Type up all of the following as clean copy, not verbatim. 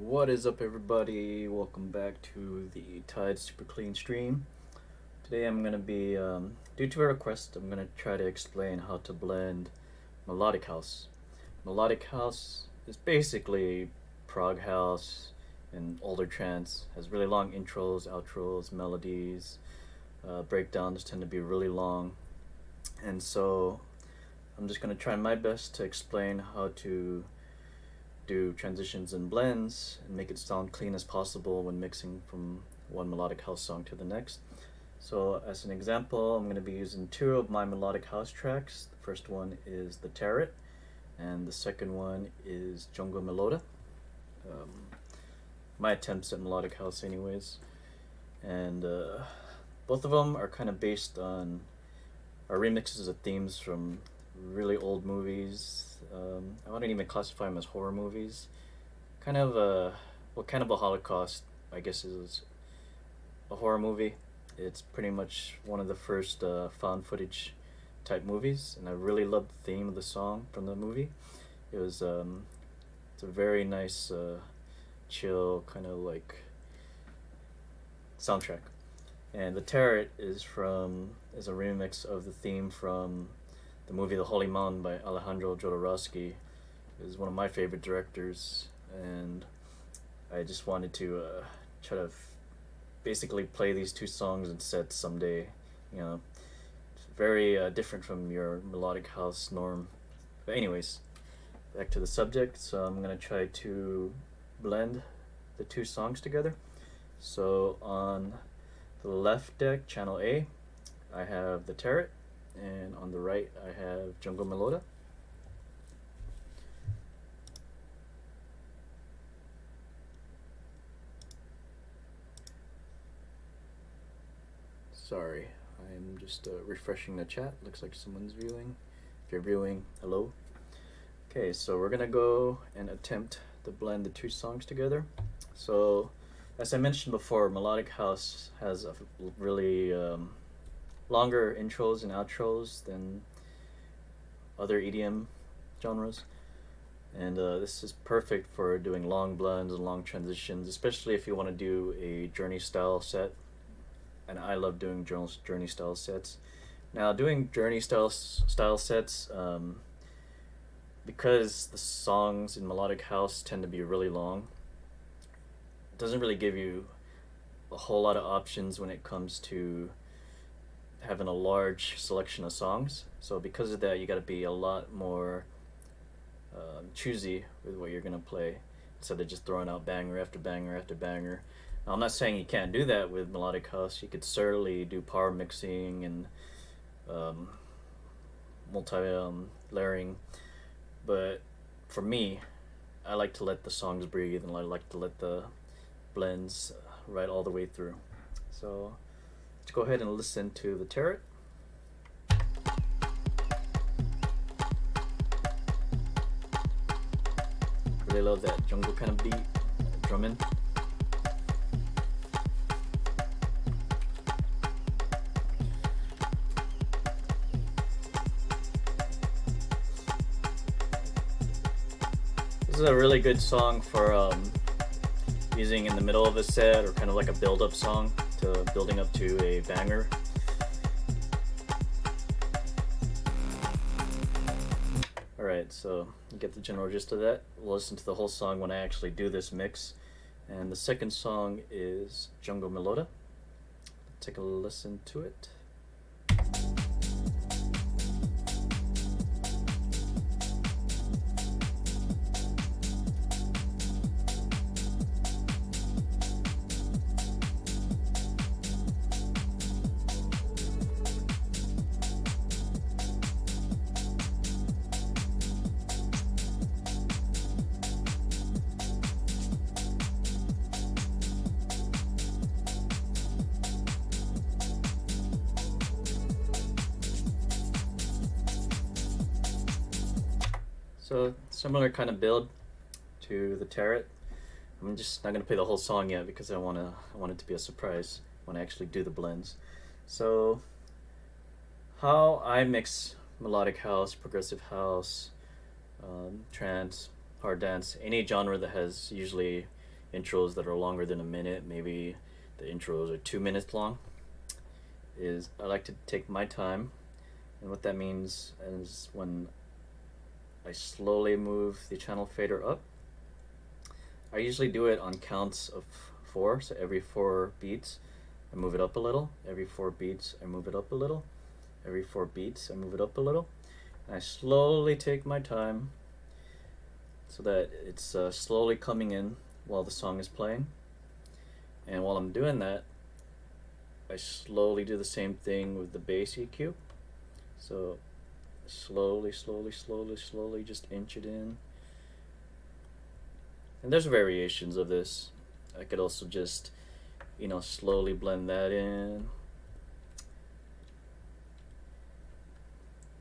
What is up, everybody? Welcome back to the Tide Super Clean stream. Today I'm going to be, due to a request, I'm going to try to explain how to blend Melodic House. Melodic House is basically prog house and older trance. Has really long intros, outros, melodies. Breakdowns tend to be really long. And so I'm just going to try my best to explain how to do transitions and blends and make it sound clean as possible when mixing from one melodic house song to the next. So as an example, I'm going to be using two of my melodic house tracks. The first one is The Tarot, and the second one is Jungle Meloda. Um, my attempts at melodic house anyways. And both of them are kind of based on our remixes of themes from really old movies. I wouldn't even classify them as horror movies. Kind of Cannibal Holocaust, I guess, is a horror movie. It's pretty much one of the first found footage type movies, and I really loved the theme of the song from the movie. It's a very nice, chill kind of like soundtrack. And The Tarot is a remix of the theme from the movie The Holy Mountain by Alejandro Jodorowsky. Is one of my favorite directors, and I just wanted to try to basically play these two songs in sets someday. You know, it's very different from your melodic house norm. But anyways, back to the subject. So I'm gonna try to blend the two songs together. So on the left deck, channel A, I have The Tarot, and on the right I have Jungle Meloda. Sorry, I'm just refreshing the chat. Looks like someone's viewing. If you're viewing, hello. Okay, so we're gonna go and attempt to blend the two songs together. So as I mentioned before, melodic house has a really longer intros and outros than other EDM genres, and this is perfect for doing long blends and long transitions, especially if you want to do a journey style set. And I love doing journey style sets. Now, doing journey style sets, because the songs in melodic house tend to be really long, it doesn't really give you a whole lot of options when it comes to having a large selection of songs. So because of that, you got to be a lot more choosy with what you're gonna play instead of just throwing out banger after banger after banger. Now, I'm not saying you can't do that with melodic house. You could certainly do power mixing and multi layering, but for me, I like to let the songs breathe, and I like to let the blends ride all the way through. So let's go ahead and listen to The Tarot. Really love that jungle kind of beat, drumming. This is a really good song for using in the middle of a set, or kind of like a build-up song to building up to a banger. Alright, so you get the general gist of that. We'll listen to the whole song when I actually do this mix. And the second song is Jungle Meloda. Take a listen to it. So similar kind of build to The Tarot. I'm just not gonna play the whole song yet because I want it to be a surprise when I actually do the blends. So how I mix melodic house, progressive house, trance, hard dance, any genre that has usually intros that are longer than a minute, maybe the intros are 2 minutes long, is I like to take my time. And what that means is when I slowly move the channel fader up, I usually do it on counts of 4, so every 4 beats I move it up a little, every 4 beats I move it up a little, every 4 beats I move it up a little, and I slowly take my time so that it's slowly coming in while the song is playing. And while I'm doing that, I slowly do the same thing with the bass EQ. So slowly, slowly, slowly, slowly just inch it in. And there's variations of this. I could also just, slowly blend that in.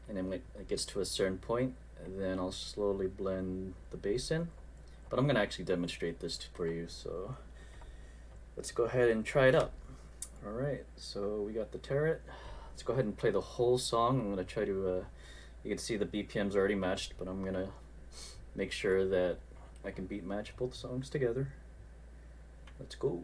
And then when it gets to a certain point, then I'll slowly blend the bass in. But I'm going to actually demonstrate this for you, so let's go ahead and try it out. Alright, so we got the turret. Let's go ahead and play the whole song. I'm going to try to, you can see the BPM's already matched, but I'm going to make sure that I can beat match both songs together. Let's go.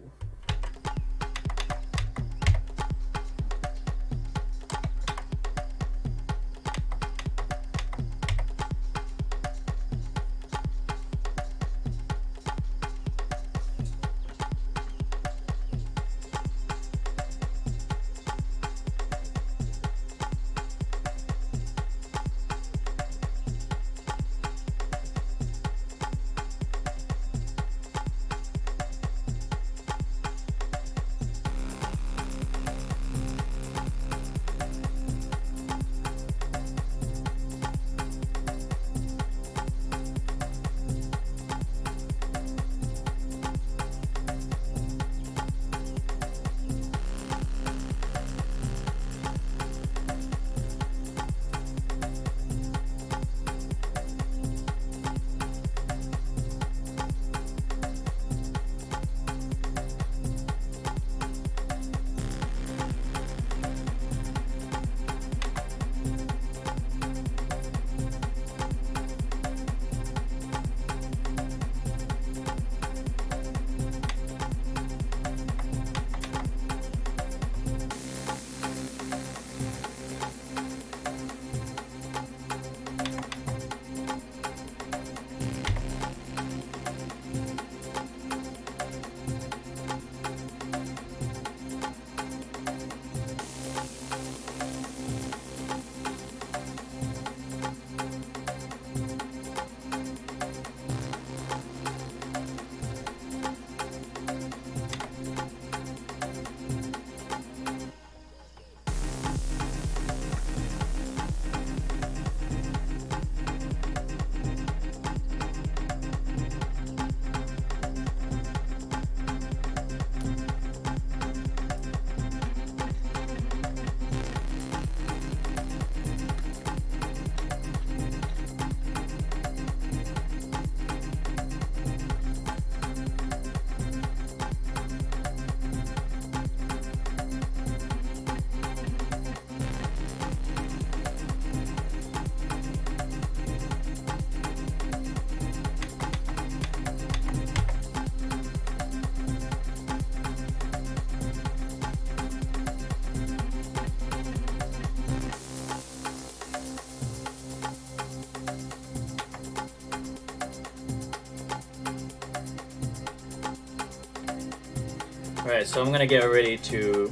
Alright, so I'm gonna get ready to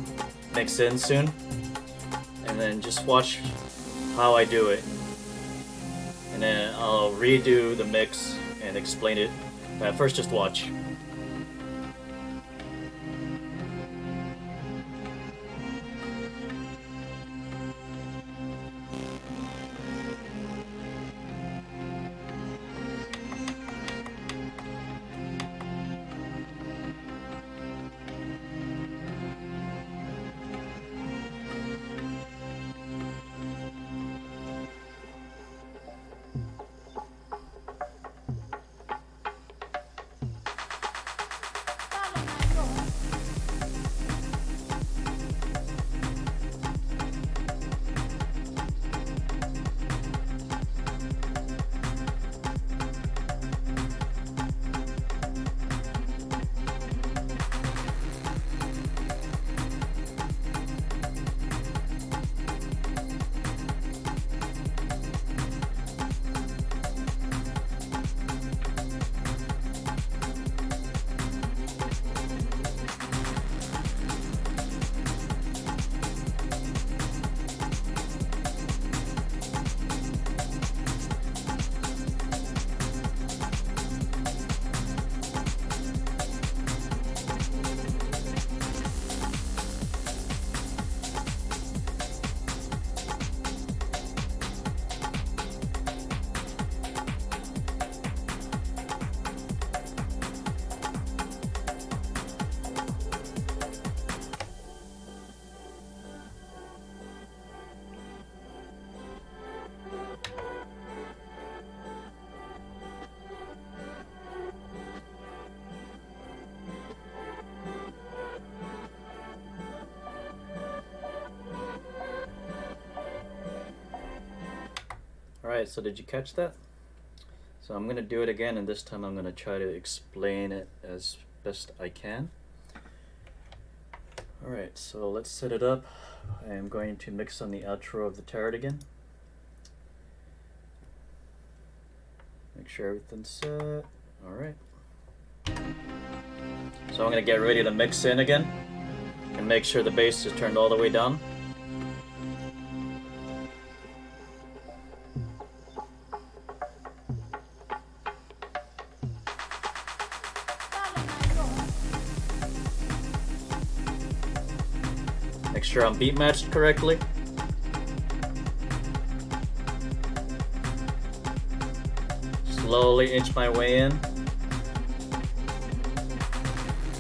mix in soon, and then just watch how I do it, and then I'll redo the mix and explain it, but first just watch. Alright, so did you catch that? So I'm going to do it again, and this time I'm going to try to explain it as best I can. Alright, so let's set it up. I am going to mix on the outro of the turret again. Make sure everything's set. Alright. So I'm going to get ready to mix in again and make sure the bass is turned all the way down. Make sure I'm beat matched correctly. Slowly inch my way in.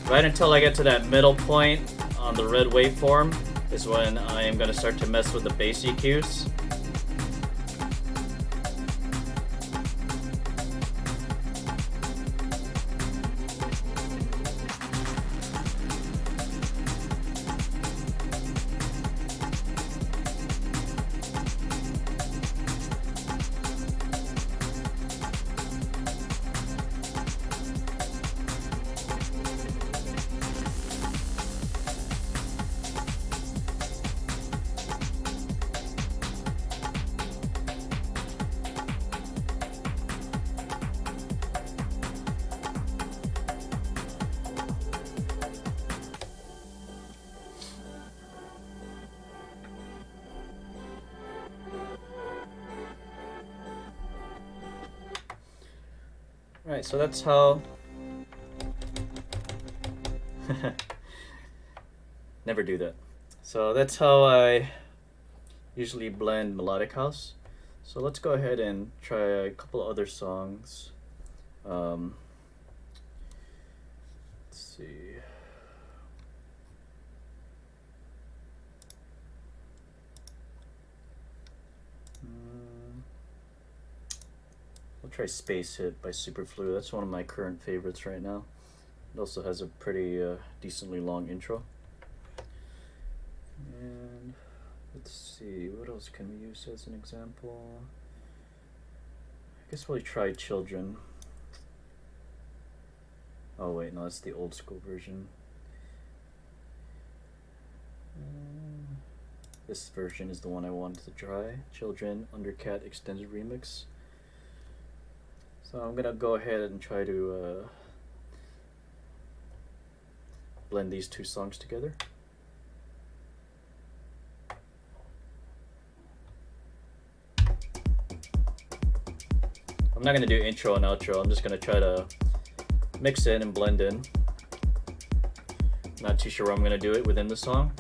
Right until I get to that middle point on the red waveform is when I am going to start to mess with the bass EQs. Alright, so that's how... Never do that. So that's how I usually blend Melodic House. So let's go ahead and try a couple other songs. Let's see. I'll try Space Hit by Superflu. That's one of my current favorites right now. It also has a pretty decently long intro. And let's see, what else can we use as an example? I guess we'll try Children. Oh wait, no, that's the old school version. This version is the one I wanted to try. Children Undercat Extended Remix. So I'm gonna go ahead and try to blend these two songs together. I'm not gonna do intro and outro. I'm just gonna try to mix in and blend in. Not too sure where I'm gonna do it within the song.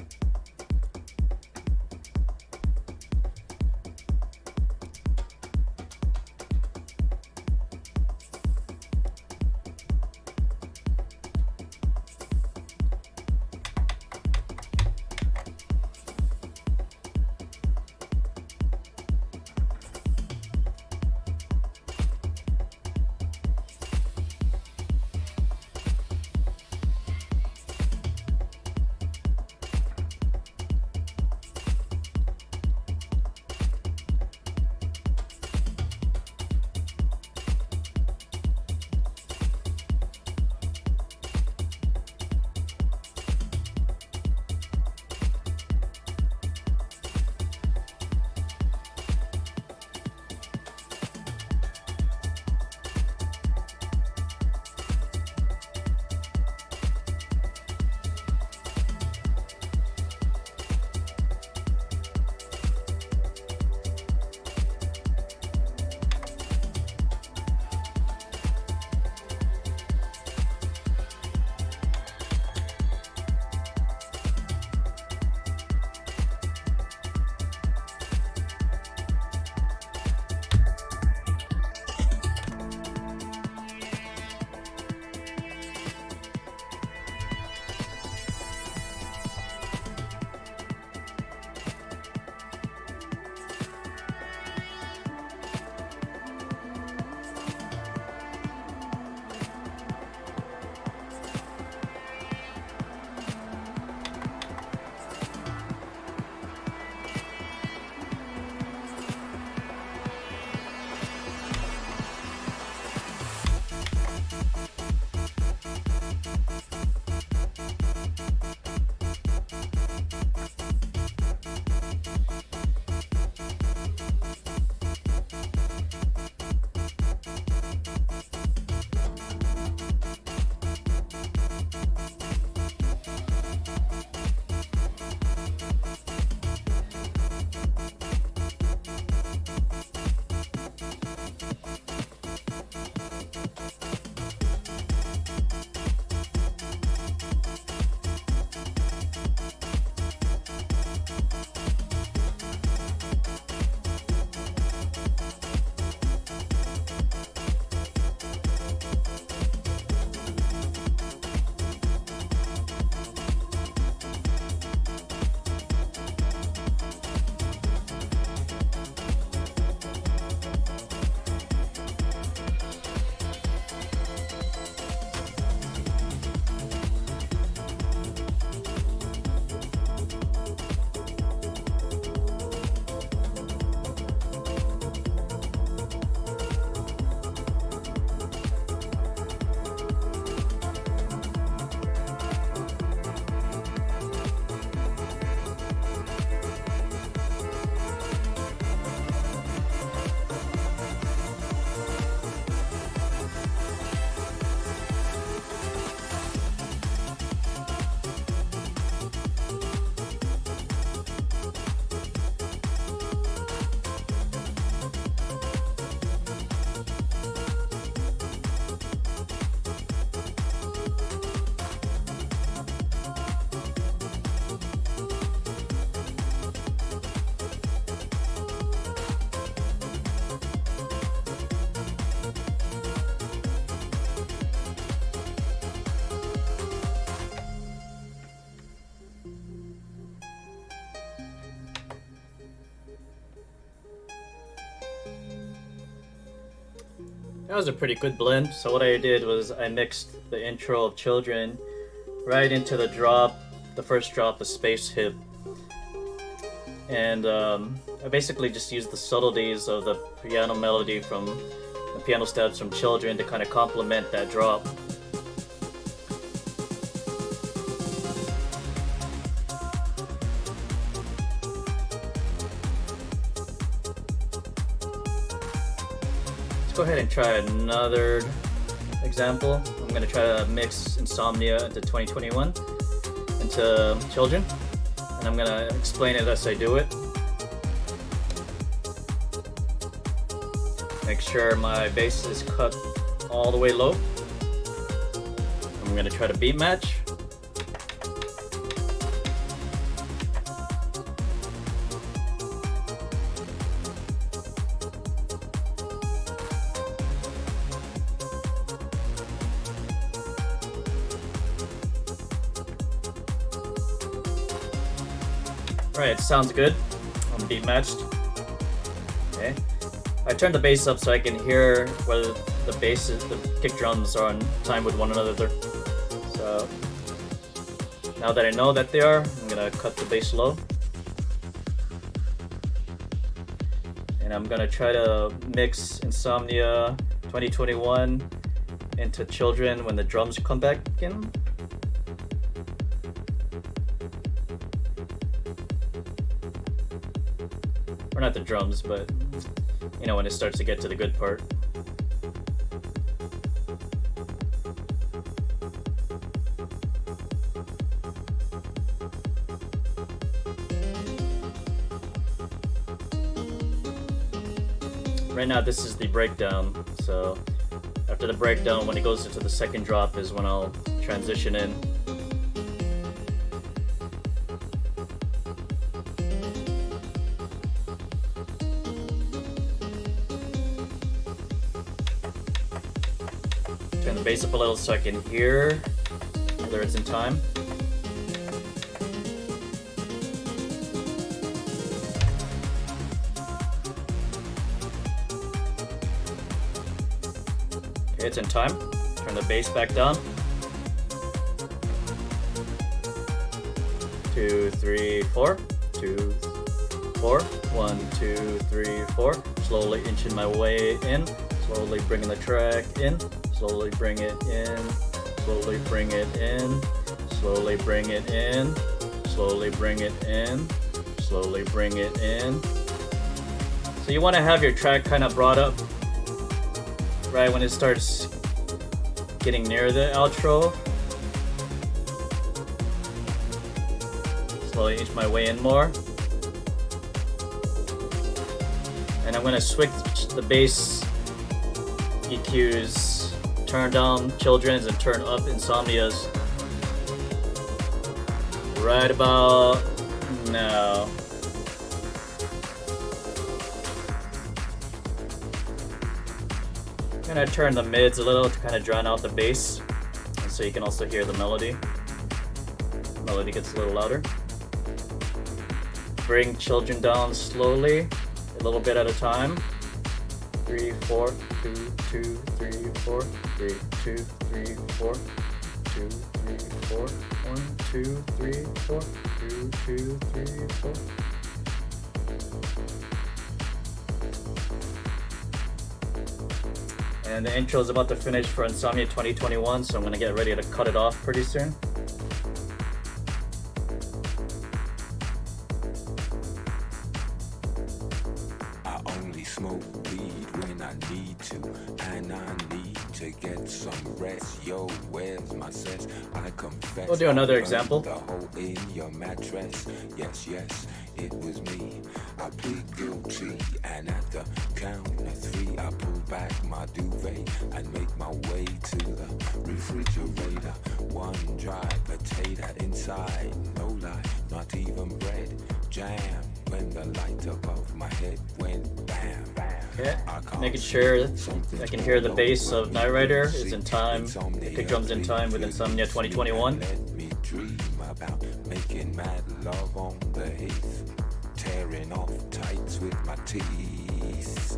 That was a pretty good blend. So what I did was I mixed the intro of Children right into the drop, the first drop of Space Hip. And I basically just used the subtleties of the piano melody from the piano steps from Children to kind of complement that drop. Go ahead and try another example. I'm going to try to mix Insomnia into 2021 into Children, and I'm going to explain it as I do it. Make sure my bass is cut all the way low. I'm going to try to beat match. Alright, sounds good. I'm beat matched. Okay. I turned the bass up so I can hear whether the kick drums are on time with one another. So now that I know that they are, I'm gonna cut the bass low. And I'm gonna try to mix Insomnia 2021 into Children when the drums come back in. Or not the drums, but you know, when it starts to get to the good part. Right now this is the breakdown, so after the breakdown, when it goes into the second drop is when I'll transition in. Turn the bass up a little so I can hear whether it's in time. Okay, it's in time. Turn the bass back down. 2, 3, 4. 2, 4. 1, 2, 3, 4. Slowly inching my way in. Slowly bringing the track in. Slowly bring it in, slowly bring it in, slowly bring it in, slowly bring it in, slowly bring it in. So you want to have your track kind of brought up right when it starts getting near the outro. Slowly inch my way in more. And I'm going to switch the bass EQs. Turn down Children's and turn up Insomnia's right about now. I'm gonna turn the mids a little to kind of drown out the bass, and so you can also hear the melody. The melody gets a little louder. Bring Children down slowly, a little bit at a time. 3, 4, 2, 2, 3, 4, 3, 2, 3, 4, 2, 3, 4, 1, 2, 3, 4, 2, 2, 3, 4. And the intro is about to finish for Insomnia 2021, so I'm gonna get ready to cut it off pretty soon. I only smoke weed when I need to, and I need to get some rest. Yo, where's my sense? I confess. We'll do another example. The hole in your mattress. Yes, yes, it was me. I plead guilty, and at the count of 3, I pull back my duvet and make my way to the refrigerator. One dry potato inside, no lie, not even bread. Jam when the light above my head went bam. Okay, making sure I can hear the bass of Night Rider is in time, the kick drum's in time with Insomnia 2021. Let me dream about making mad love on the heath, tearing off tights with my teeth. face.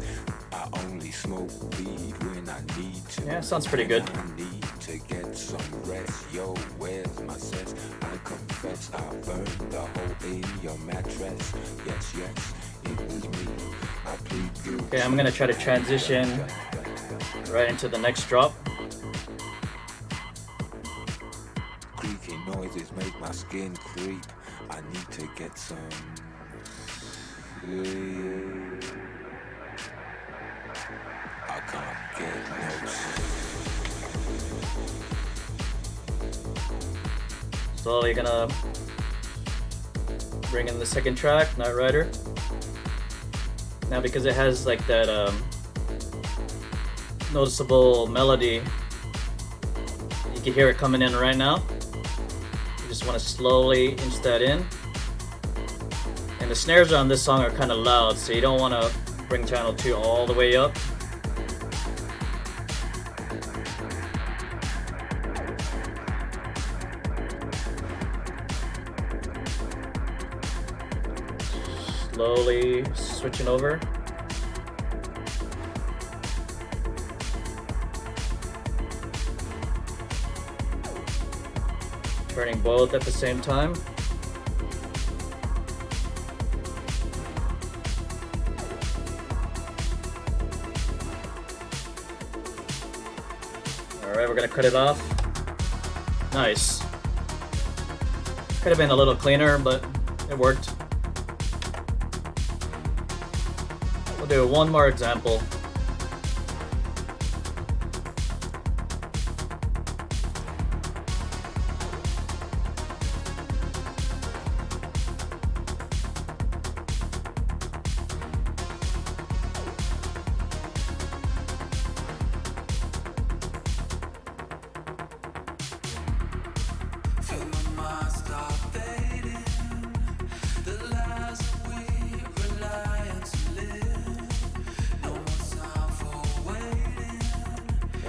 I only smoke weed when I need to. Yeah, sounds pretty good. I need to get some rest. Yo, where's my sense? I confess I burned the hole in your mattress. Yes, yes, it was me. I plead guilty. Okay, I'm gonna try to transition right into the next drop. Creaky noises make my skin creep. I need to get some sleep. I can't get no sleep. Slowly gonna bring in the second track, Night Rider. Now because it has like that noticeable melody, you can hear it coming in right now. You just want to slowly inch that in. And the snares on this song are kind of loud, so you don't want to bring channel 2 all the way up. Slowly switching over. Turning both at the same time. Alright, we're gonna cut it off. Nice. Could have been a little cleaner, but it worked. We'll do one more example.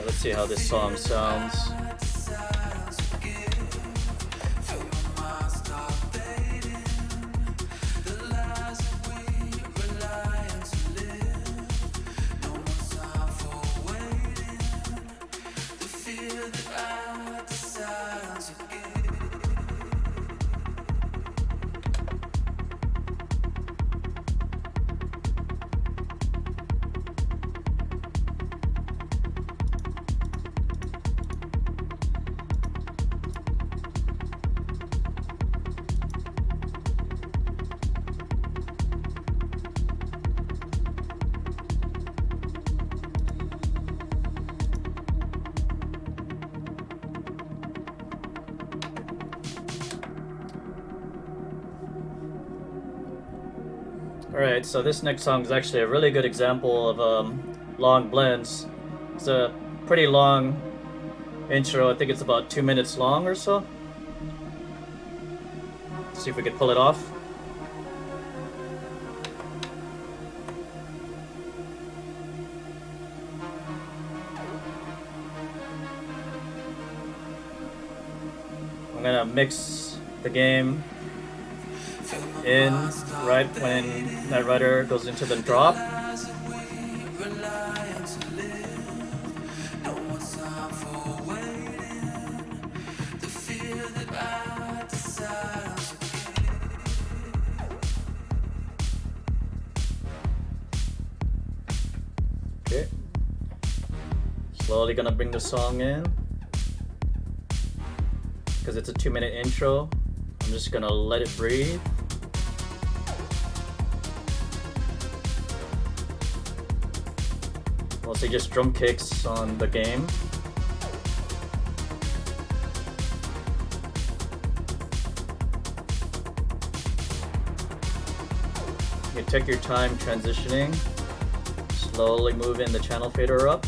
Let's see how this song sounds. Alright, so this next song is actually a really good example of long blends. It's a pretty long intro. I think it's about 2 minutes long or so. Let's see if we can pull it off. I'm gonna mix the game in right when Night Rider goes into the drop. Okay. Slowly gonna bring the song in. Because it's a 2-minute intro, I'm just gonna let it breathe. Mostly just drum kicks on the game. You can take your time transitioning. Slowly move in the channel fader up.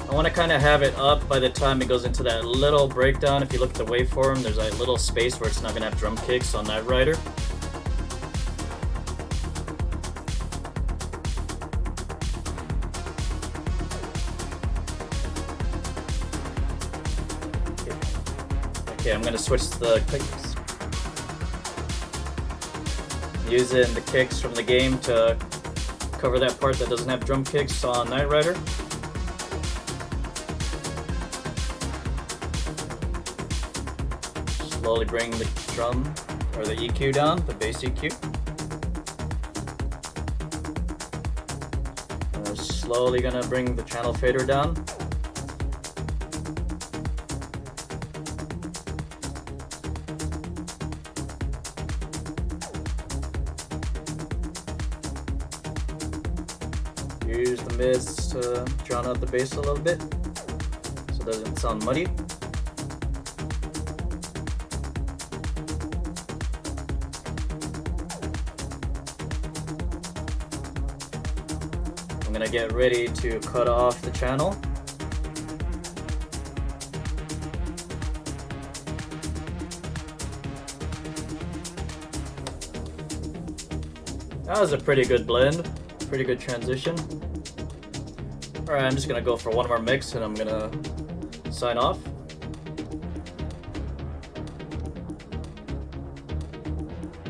I want to kind of have it up by the time it goes into that little breakdown. If you look at the waveform, there's a little space where it's not going to have drum kicks on Night Rider. Okay, I'm going to switch the clicks. using the kicks from the game to cover that part that doesn't have drum kicks on Knight Rider. Slowly bring the drum or the EQ down, the bass EQ. And we're slowly gonna bring the channel fader down. Use the mids to drown out the bass a little bit so it doesn't sound muddy. I'm gonna get ready to cut off the channel. That was a pretty good blend. Pretty good transition. Alright, I'm just gonna go for one more mix and I'm gonna sign off.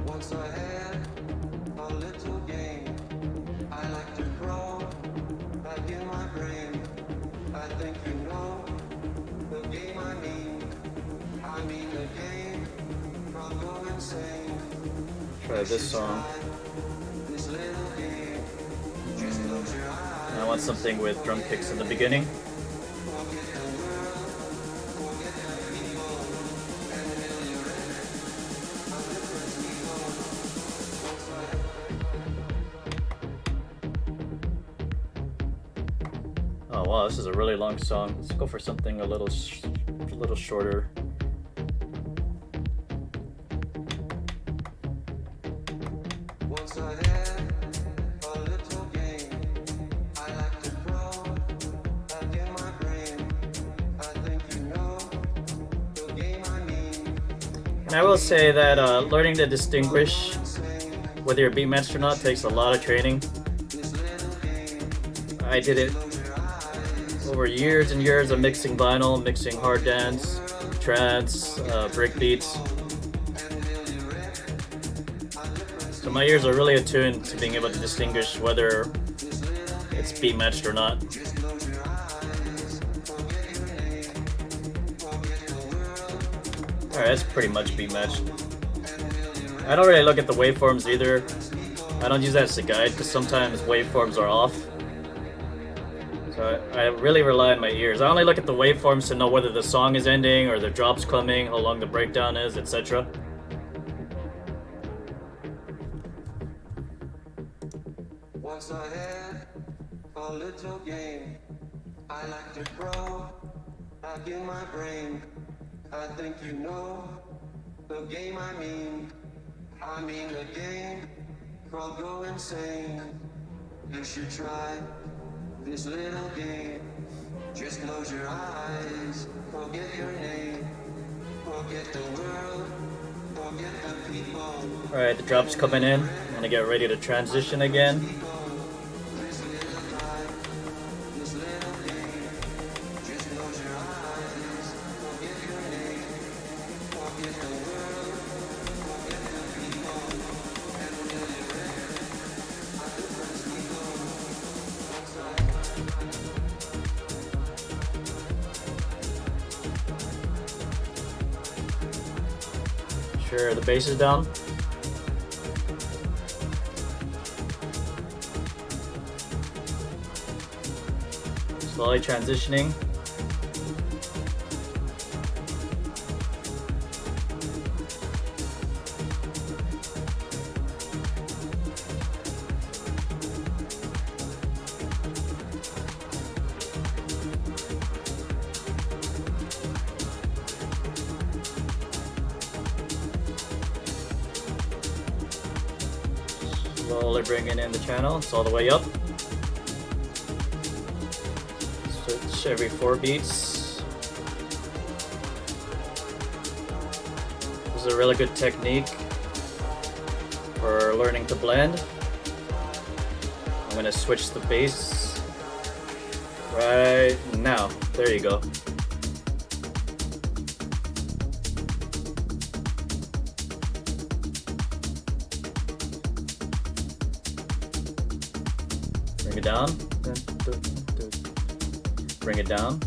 Once I had a little game. I like to grow back in my brain. I think you know the game I mean. I mean the game. I'll go insane. Try this song. This little game. Just close your eyes. I want something with drum kicks in the beginning. Forget the world. Forget the people. And until you're ready, a different people. Once I Oh wow, this is a really long song. Let's go for something a little shorter. Once I had a little game. I like to grow back in my brain. I think you know the game I mean. And I will say that learning to distinguish whether you're beat matched or not takes a lot of training. This little game. I did it over years and years of mixing vinyl, mixing hard dance, trance, break beats. So my ears are really attuned to being able to distinguish whether it's beat matched or not. Alright, that's pretty much beat matched. I don't really look at the waveforms either. I don't use that as a guide because sometimes waveforms are off. So I really rely on my ears. I only look at the waveforms to know whether the song is ending or the drop's coming, how long the breakdown is, etc. Once I had a little game. I like to grow back in my brain. I think you know the game I mean. I mean the game called Go Insane. You should try this little game. Just close your eyes, forget your name, forget the world, forget the people. Alright, the drop's coming in. I'm gonna get ready to transition again. This little time, this little game. Just close your eyes, forget your name, forget the world, forget the people. And until you're ready, a different people. Once I Sure, the bass is down. Slowly transitioning. Slowly bringing in the channel. It's all the way up. Switch every 4 beats. This is a really good technique for learning to blend. I'm gonna switch the bass right now. There you go. down, bring it down.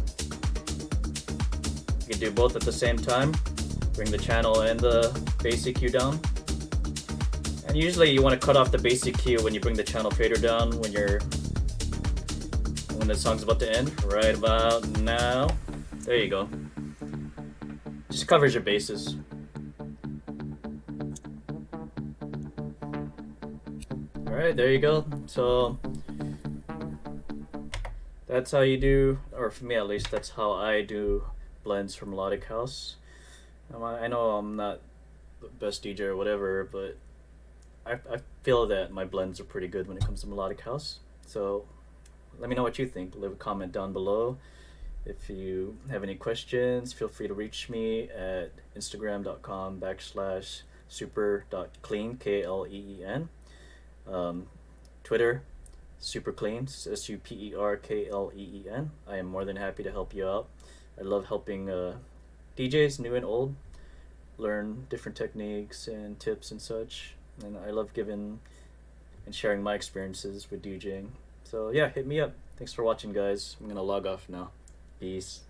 You can do both at the same time. Bring the channel and the bass EQ down. And usually you want to cut off the bass EQ when you bring the channel fader down when the song's about to end. Right about now. There you go. Just covers your bases. Alright, there you go. So that's how you do, or for me at least, that's how I do blends for Melodic House. I know I'm not the best DJ or whatever, but I feel that my blends are pretty good when it comes to Melodic House. So let me know what you think. Leave a comment down below. If you have any questions, feel free to reach me at instagram.com/super.clean, KLEEN. Twitter, superclean, SUPERKLEEN. I am more than happy to help you out. I love helping DJs, new and old, learn different techniques and tips and such. And I love giving and sharing my experiences with DJing. So yeah, hit me up. Thanks for watching, guys. I'm gonna log off now. Peace.